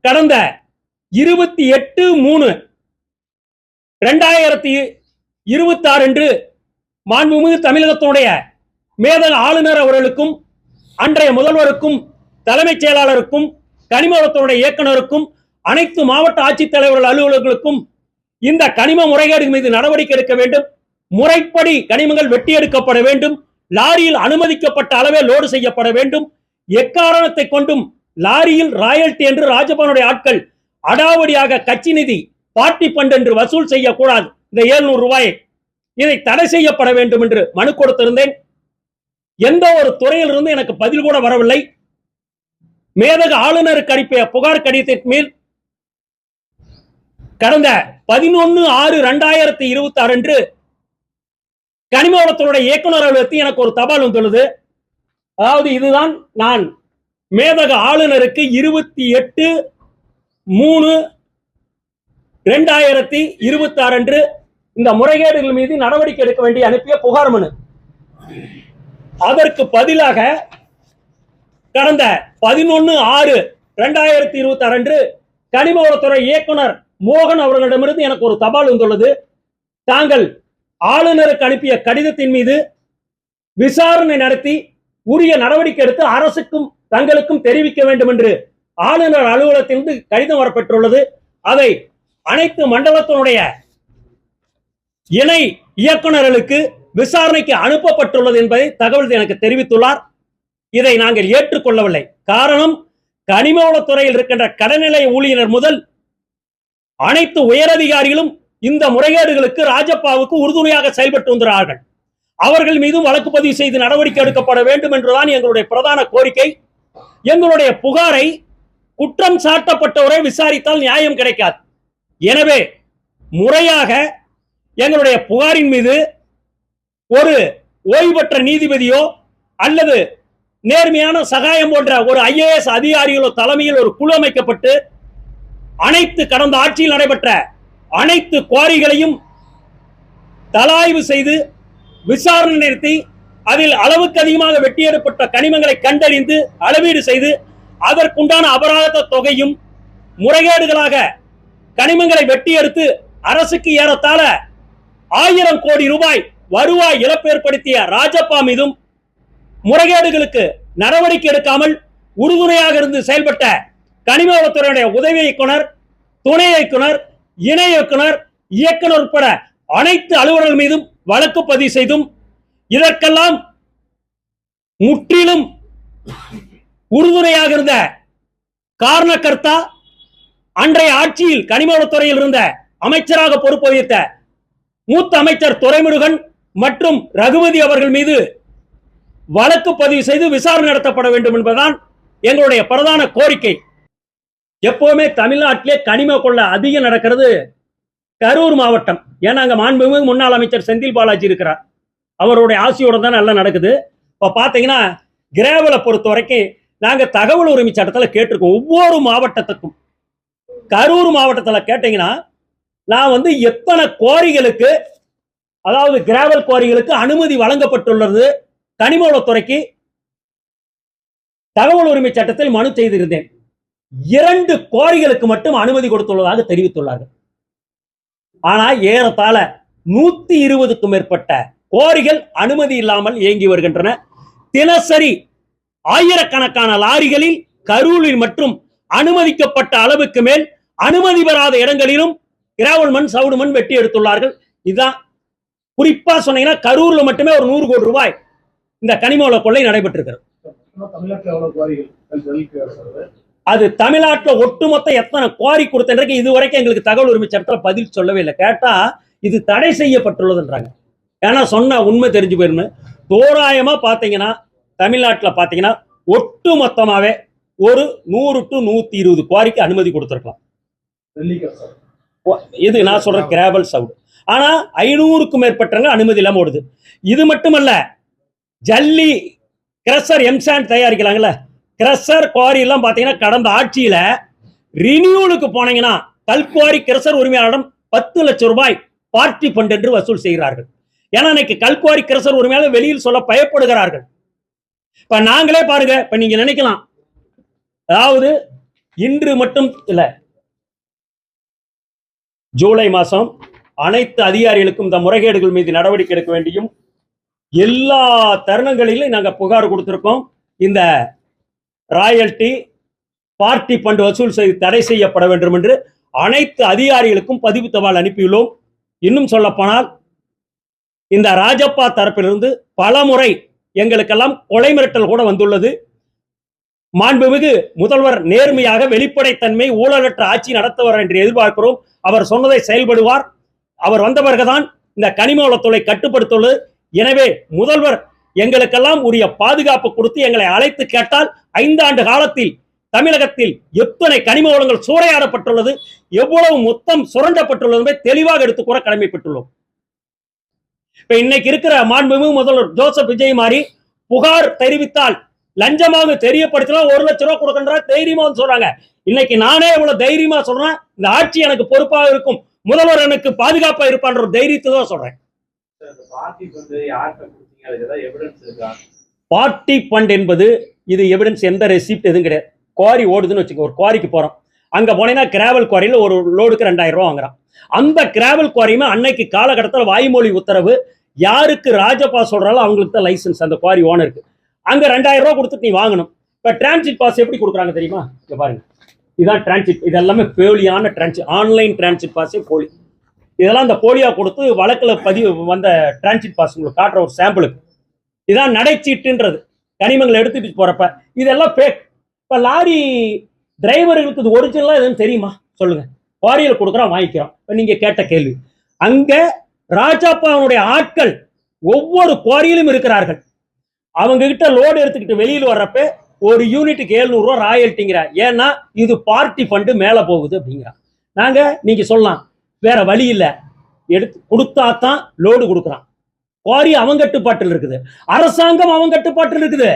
கடந்த 28/3/2026 அன்று மாண்புமிகு தமிழகத்தினுடைய மேதக ஆளுநர் அவர்களுக்கும் அன்றைய முதல்வருக்கும் தலைமைச் செயலாளருக்கும் கனிம வளத்துறை இயக்குநருக்கும் அனைத்து மாவட்ட ஆட்சித்தலைவர்கள் அலுவலர்களுக்கும் இந்த கனிம முறைகேடு மீது நடவடிக்கை எடுக்க வேண்டும், முறைப்படி கனிமங்கள் வெட்டி எடுக்கப்பட வேண்டும், லாரியில் அனுமதிக்கப்பட்ட அளவே லோடு செய்யப்பட வேண்டும், எக்காரணத்தை கொண்டும் லாரியில் ராயல்டி என்று ராஜபானுடைய ஆட்கள் அடாவடியாக கட்சி நிதி பார்ட்டி பண்ட் என்று வசூல் செய்யக்கூடாது. இந்த 700 ரூபாயை இதை தடை செய்யப்பட வேண்டும் என்று மனு கொடுத்திருந்தேன். எந்த ஒரு துறையிலிருந்து எனக்கு பதில் கூட வரவில்லை. மேதக ஆளுநருக்கு அனுப்பிய புகார் கடிதத்தின் மேல் கடந்த 11/6/2026 அன்று கனிம வளத்துறை இயக்குநர் அலுவலகத்தில் எனக்கு ஒரு தபால் வந்துள்ளது. அதாவது இதுதான் நான் மேதக ஆளுநருக்கு 28/3/2026 அன்று இந்த முறைகேடுகள் மீது நடவடிக்கை எடுக்க வேண்டிய அனுப்பிய புகார் மனு. அதற்கு பதிலாக கடந்த 11/6/2026 அன்று கனிம வளத்துறை இயக்குனர் மோகன் அவர்களிடமிருந்து எனக்கு ஒரு தபால் வந்துள்ளது. தாங்கள் ஆளுநருக்கு அனுப்பிய கடிதத்தின் மீது விசாரணை நடத்தி உரிய நடவடிக்கை எடுத்து அரசுக்கும் தங்களுக்கும் தெரிவிக்க வேண்டும் என்று ஆளுநர் அலுவலகத்திலிருந்து கடிதம் வரப்பெற்றுள்ளது. அதை அனைத்து மண்டலத்தினுடைய இணை இயக்குநர்களுக்கு விசாரணைக்கு அனுப்பப்பட்டுள்ளது என்பதை தகவல் எனக்கு தெரிவித்துள்ளார். இதை நாங்கள் ஏற்றுக்கொள்ளவில்லை. காரணம், கனிம வளத்துறையில் இருக்கின்ற கடநிலை ஊழியர் முதல் அனைத்து உயரதிகாரிகளும் இந்த முறைகேடுகளுக்கு ராஜப்பாவுக்கு உறுதுணையாக செயல்பட்டு வந்தார்கள். அவர்கள் மீதும் வழக்கு பதிவு செய்து நடவடிக்கை எடுக்கப்பட வேண்டும் என்றுதான் எங்களுடைய பிரதான கோரிக்கை. எங்களுடைய புகாரை குற்றம் சாட்டப்பட்டவரை விசாரித்தால் நியாயம் கிடைக்காது. எனவே முறையாக எங்களுடைய புகாரின் மீது ஒரு ஓய்வு பெற்ற நீதிபதியோ அல்லது நேர்மையான சகாயம் போன்ற ஒரு IAS அதிகாரிகளோ தலைமையில் ஒரு குழு அமைக்கப்பட்டு அனைத்து கடந்த ஆட்சியில் நடைபெற்ற அனைத்து குவாரிகளையும் தலாய்வு செய்து விசாரணை நடத்தி அதில் அளவுக்கு அதிகமாக வெட்டியெடுப்பட்ட கனிமங்களை கண்டறிந்து அளவீடு செய்து அதற்குண்டான அபராத தொகையும் முறைகேடுகளாக கனிமங்களை வெட்டி எடுத்து அரசுக்கு ஏறத்தாழ 1000 கோடி ரூபாய் வருவாய் இழப்பு ஏற்படுத்திய ராஜப்பா மீதும் முறைகேடுகளுக்கு நடவடிக்கை எடுக்காமல் உறுதுணையாக இருந்து செயல்பட்ட கனிம வளத்துறையுடைய உதவி இயக்குனர், துணை இயக்குனர், இணை இயக்குனர், இயக்குனர் உட்பட அனைத்து அலுவலர்கள் மீதும் வழக்கு பதிவு செய்தும் இதற்கெல்லாம் முற்றிலும் உறுதுணையாக இருந்த காரணக்கர்த்தா அன்றைய ஆட்சியில் கனிம வளத்துறையில் இருந்த அமைச்சராக பொறுப்பு வகித்த மூத்த அமைச்சர் துரைமுருகன் மற்றும் ரகுபதி அவர்கள் மீது வழக்கு பதிவு செய்து விசாரணை நடத்தப்பட வேண்டும் என்பதுதான் எங்களுடைய பிரதான கோரிக்கை. எப்பவுமே தமிழ்நாட்டிலே கனிம கொள்ளை அதிகம் நடக்கிறது கரூர் மாவட்டம். ஏன்னா அங்க மாண்புமிகு முன்னாள் அமைச்சர் செந்தில் பாலாஜி இருக்கிறார். அவருடைய ஆசையோட தான் நல்லா நடக்குது. இப்ப பாத்தீங்கன்னா கிராவலை பொறுத்த வரைக்கும் நாங்க தகவல் உரிமை சட்டத்தில் கேட்டிருக்கோம். ஒவ்வொரு மாவட்டத்துக்கும் கரூர் மாவட்டத்தில் கேட்டீங்கன்னா நான் எத்தனை குவாரிகளுக்கு, அதாவது கிராவல் குவாரிகளுக்கு அனுமதி வழங்கப்பட்டுள்ளது கனிம வளத்துறைக்கு தகவல் உரிமை சட்டத்தில் மனு செய்திருந்தேன். 2 குவாரிகளுக்கு மட்டும் அனுமதி கொடுத்துள்ளதாக தெரிவித்துள்ளார்கள். ஆனா ஏறத்தாழ 120க்கும் மேற்பட்ட குவாரிகள் அனுமதி இல்லாமல் இயங்கி வருகின்றன. தினசரி ஆயிரக்கணக்கான லாரிகளில் கரூரில் மற்றும் அனுமதிக்கப்பட்ட அளவுக்கு மேல் அனுமதி பெறாத இடங்களிலும் கிராவல் மண், சவுடு மண் வெட்டி எடுத்துள்ளார்கள். இதுதான் குறிப்பா சொன்னீங்கன்னா கரூர்ல மட்டுமே ஒரு 100 கோடி ரூபாய் இந்த கனிம வள கொள்ளை நடைபெற்றிருக்கிறது. அது தமிழ்நாட்டில் ஒட்டுமொத்த எத்தனை குவாரி கொடுத்த இதுவரைக்கும் எங்களுக்கு தகவல் உரிமை சட்டத்தில் பதில் சொல்லவே இல்லை. கேட்டா இது தடை செய்யப்பட்டுள்ளதுன்றாங்க. ஏன்னா சொன்ன உண்மை தெரிஞ்சு போயிருன்னு தோராயமா பாத்தீங்கன்னா தமிழ்நாட்டில் பாத்தீங்கன்னா ஒட்டு மொத்தமாவே ஒரு 100 to 120 குவாரிக்கு அனுமதி கொடுத்திருக்கலாம். இது நான் சொல்ற கிராவல் சவுடு. ஆனா 500க்கும் மேற்பட்டவங்க அனுமதி இல்லாம ஓடுது. இது மட்டுமல்ல, ஜல்லி கிரஷர் எம்சாண்ட் தயாரிக்கலாங்கல்ல, கிரஷர் குவாரி எல்லாம் பாத்தீங்கன்னா கடந்த ஆட்சியில ரினியூலுக்கு போனீங்கன்னா கல்குவாரி கிரஷர் உரிமையாளரிடம் 10 லட்சம் ரூபாய் பார்ட்டி பண்ட் என்று வசூல் செய்கிறார்கள். ஏன்னா இன்னைக்கு கல்குவாரி கிரஷர் உரிமையாளர் வெளியில் சொல்ல பயப்படுகிறார்கள். இப்ப நாங்களே பாருங்க, இப்ப நீங்க நினைக்கலாம், அதாவது இன்று மட்டும் இல்ல, ஜூலை மாதம் அனைத்து அதிகாரிகளுக்கும் இந்த முறைகேடுகள் மீது நடவடிக்கை எடுக்க வேண்டியும் எல்லா தருணங்களிலும் நாங்கள் புகார் கொடுத்திருக்கோம். இந்த ராயல்டி பார்ட்டி ஃபண்ட் வசூல் செய்து தடை செய்யப்பட வேண்டும் என்று அனைத்து அதிகாரிகளுக்கும் பதிவு தபால் அனுப்பியுள்ளோம். இன்னும் சொல்லப்போனால் இந்த ராஜப்பா தரப்பிலிருந்து பல முறை எங்களுக்கெல்லாம் கொலை மிரட்டல் கூட வந்துள்ளது. மாண்புமிகு முதல்வர் நேர்மையாக வெளிப்படைத்தன்மை ஊழலற்ற ஆட்சி நடத்துவார் என்று எதிர்பார்க்கிறோம். அவர் சொன்னதை செயல்படுவார். அவர் வந்த பிறகுதான் இந்த கனிம வளத்துறை கட்டுப்படுத்துள்ளது. எனவே முதல்வர் எங்களுக்கெல்லாம் உரிய பாதுகாப்பு கொடுத்து எங்களை அழைத்து கேட்டால் 5 ஆண்டு காலத்தில் தமிழகத்தில் எத்தனை கனிம வளங்கள் சூறையாடப்பட்டுள்ளது, எவ்வளவு மொத்தம் சுரண்டப்பட்டுள்ளது தெளிவாக எடுத்து கூற கடமைப்பட்டுள்ளோம். இப்ப இன்னைக்கு இருக்கிற மாண்புமிகு முதல்வர் ஜோசப் விஜய் மாதிரி புகார் தெரிவித்தால் லஞ்சமாக தெரியப்படுத்தலாம் 1 லட்சம் ரூபாய் கொடுக்கின்ற தைரியமா சொல்றாங்க. இன்னைக்கு நானே இவ்வளவு தைரியமா சொல்றேன், இந்த ஆட்சி எனக்கு பொறுப்பாக இருக்கும், முதல்வர் எனக்கு பாதுகாப்பா இருப்பான்ற ஒரு தைரியத்தை தான் சொல்றேன். பார்ட்டி ஃபண்ட் என்பது இது எவிடன்ஸ் எந்த ரெசிப்ட் எதுவும் கிடையாது. குவாரி ஓடுதுன்னு வச்சுக்கோ, ஒரு குவாரிக்கு போறோம், அங்க போனீங்கன்னா கிராவல் குவாரியில ஒரு லோடுக்கு 2000 ரூபாய் வாங்குறான். அந்த கிராவல் குவாரியுமே அன்னைக்கு காலகட்டத்தில் வாய்மொழி உத்தரவு, யாருக்கு ராஜப்பா சொல்றாலும் அவங்களுக்கு தான் லைசன்ஸ், அந்த குவாரி ஓனருக்கு. அங்க 2000 ரூபாய் கொடுத்துட்டு நீ வாங்கணும். இப்ப டிரான்சிட் பாஸ் எப்படி கொடுக்குறாங்க தெரியுமா? இங்க பாருங்க, இதுதான் டிரான்சிட். இதெல்லாமே போலியான டிரான்சிட், ஆன்லைன் டிரான்சிட் பாஸே போலி. இதெல்லாம் இந்த போலியா கொடுத்து வழக்கில் பதிவு வந்த டிரான்சிட் பாஸ் உங்களுக்கு காட்டுற ஒரு சாம்பிளுக்கு. இதான் நடைச்சீட்டுன்றது, கனிமங்களை எடுத்துட்டு போறப்ப. இதெல்லாம் ஃபேக். இப்ப லாரி டிரைவர்களுக்கு இது ஒரிஜினலா எதுன்னு தெரியுமா சொல்லுங்க? குவாரியில் கொடுக்குறோம், வாங்கிக்கிறோம். நீங்க கேட்ட கேள்வி, அங்க ராஜாப்பாவுடைய ஆட்கள் ஒவ்வொரு குவாரியிலும் இருக்கிறார்கள். அவங்க கிட்ட லோடு எடுத்துக்கிட்டு வெளியில் வர்றப்ப ஒரு யூனிட்டுக்கு 700 ரூபாய் ராயல்ட்டிங்கிறா. ஏன்னா இது பார்ட்டி ஃபண்டு மேல போகுது அப்படிங்கிறா. நாங்க நீங்க சொல்லலாம் வேற வழி இல்லை, எடுத்து கொடுத்தா தான் லோடு கொடுக்குறான். குவாரி அவங்க கட்டுப்பாட்டில் இருக்குது, அரசாங்கம் அவங்க கட்டுப்பாட்டில் இருக்குது.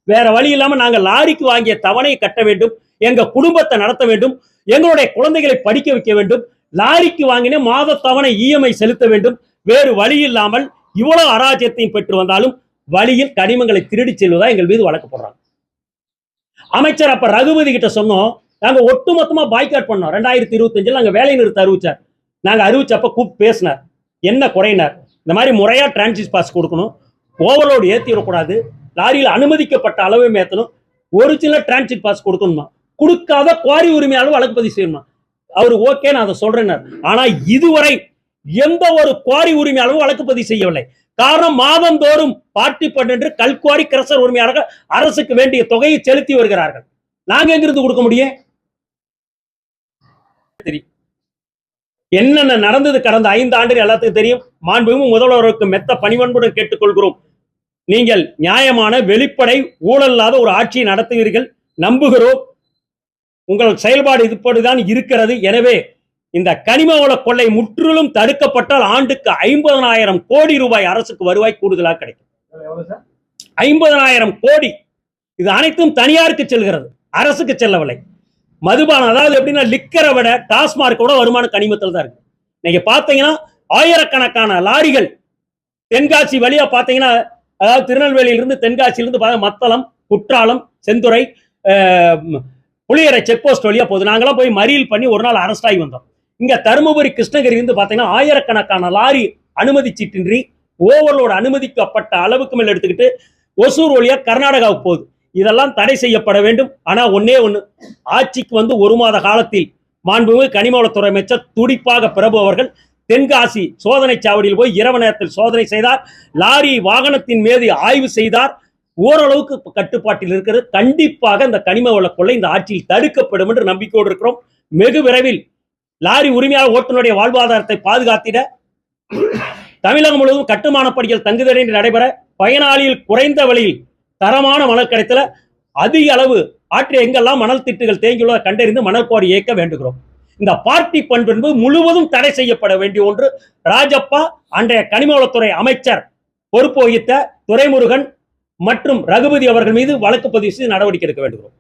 வேற வழி இல்லாம நாங்க லாரிக்கு வாங்கிய தவணையை கட்ட வேண்டும், எங்க குடும்பத்தை நடத்த வேண்டும், எங்களுடைய குழந்தைகளை படிக்க வைக்க வேண்டும். லாரிக்கு வாங்கின மாத தவணை இஎம்ஐ செலுத்த வேண்டும். வேறு வழி இல்லாமல் இவ்வளவு அராஜ்யத்தையும் பெற்று வந்தாலும் வழியில் கனிமங்களை திருடி செல்வதா எங்கள் மீது வழக்கு போடுறாங்க. அமைச்சர் அப்ப ரகுபதி கிட்ட சொன்னோம், நாங்க ஒட்டுமொத்தமா பாய்காட் பண்ணோம். 2025 நாங்க வேலை நிறுத்த அறிவிச்சார். நாங்க அறிவிச்சப்ப கூப்பிட்டு பேசினார், என்ன குறையினார், இந்த மாதிரி முறையா டிரான்சிட் பாஸ் கொடுக்கணும், ஓவர்லோடு ஏற்றி விடக்கூடாது, லாரியில் அனுமதிக்கப்பட்ட அளவை ஏற்றணும், ஒரிஜினல் டிரான்சிட் பாஸ் கொடுக்கணுமா, கொடுக்காத குவாரி உரிமையாளர் வழக்கு பதிவு செய்யணுமா. அவர் ஓகே நான் அதை சொல்றேன். ஆனா இதுவரை எந்த ஒரு குவாரி உரிமையாளரும் வழக்கு பதிவு செய்யவில்லை. காரணம், மாதந்தோறும் பார்ட்டி ஃபண்ட் என்று கல்குவாரி கிரசர் உரிமையாளர்கள் அரசுக்கு வேண்டிய தொகையை செலுத்தி வருகிறார்கள். நாங்க எங்கிருந்து கொடுக்க முடியும்? என்னென்ன நடந்தது கடந்த 5 ஆண்டுகள் எல்லாத்துக்கும் தெரியும். மாண்புமிகு முதல்வருக்கு மெத்த பணிவன்புடன் கேட்டுக்கொள்கிறோம், நீங்கள் நியாயமான வெளிப்படை ஊழல் இல்லாத ஒரு ஆட்சியை நடத்துவீர்கள் நம்புகிறோம். உங்கள் செயல்பாடு இதுபடிதான் இருக்கிறது. எனவே இந்த கனிம வள கொள்ளை முற்றிலும் தடுக்கப்பட்டால் ஆண்டுக்கு 50,000 கோடி ரூபாய் அரசுக்கு வருவாய் கூடுதலாக கிடைக்கும். 50,000 கோடி. இது அனைத்தும் தனியாருக்கு செல்கிறது, அரசுக்கு செல்லவில்லை. மதுபானம், அதாவது எப்படின்னா லிக்கரை விட டாஸ்மார்க்கோட வருமானம் கனிமத்தில் தான் இருக்கு. நீங்க பாத்தீங்கன்னா ஆயிரக்கணக்கான லாரிகள் தென்காசி வழியா பாத்தீங்கன்னா, அதாவது திருநெல்வேலியிலிருந்து தென்காசியிலிருந்து மத்தளம், குற்றாலம், செந்துறை, புளியரை செக் போஸ்ட் வழியா போகுது. நாங்களாம் போய் மறியல் பண்ணி ஒரு நாள் அரெஸ்ட் ஆகி வந்தோம். இங்க தருமபுரி கிருஷ்ணகிரி இருந்து பாத்தீங்கன்னா ஆயிரக்கணக்கான லாரி அனுமதி சீட்டின்றி ஓவர்லோடு அனுமதிக்கப்பட்ட அளவுக்கு மேல் எடுத்துக்கிட்டு ஒசூர் வழியா கர்நாடகாவுக்கு போகுது. இதெல்லாம் தடை செய்யப்பட வேண்டும். ஆனா ஒன்னே ஒண்ணு, ஆட்சிக்கு வந்து 1 மாத காலத்தில் மாண்புமிகு கனிமவளத்துறை அமைச்சர் துடிப்பாக பிரபு அவர்கள் தென்காசி சோதனை சாவடியில் போய் இரவு நேரத்தில் சோதனை செய்தார். லாரி வாகனத்தின் மீது ஆய்வு செய்தார். ஓரளவுக்கு கட்டுப்பாட்டில் இருக்கிறது. கண்டிப்பாக இந்த கனிம வள கொள்ளை இந்த ஆட்சியில் தடுக்கப்படும் என்று நம்பிக்கையோடு இருக்கிறோம். வெகு விரைவில் லாரி உரிமையாளர் ஓட்டுநருடைய வாழ்வாதாரத்தை பாதுகாத்திட தமிழகம் முழுவதும் கட்டுமான பணிகள் தங்குதடையின்றி நடைபெற, பயனாளியில் குறைந்த விலையில் தரமான மணல் கிடைத்தல அதிக அளவு ஆற்றில் எங்கெல்லாம் மணல் திட்டுகள் தேங்கியுள்ள கண்டறிந்து மணல் குவாரி இயக்க வேண்டுகிறோம். இந்த பார்ட்டி ஃபண்ட் என்பது முழுவதும் தடை செய்யப்பட வேண்டிய ஒன்று. ராஜப்பா, அன்றைய கனிமவளத்துறை அமைச்சர் பொறுப்பு வகித்த துரைமுருகன் மற்றும் ரகுபதி அவர்கள் மீது வழக்கு பதிவு செய்து நடவடிக்கை எடுக்க வேண்டுகிறோம்.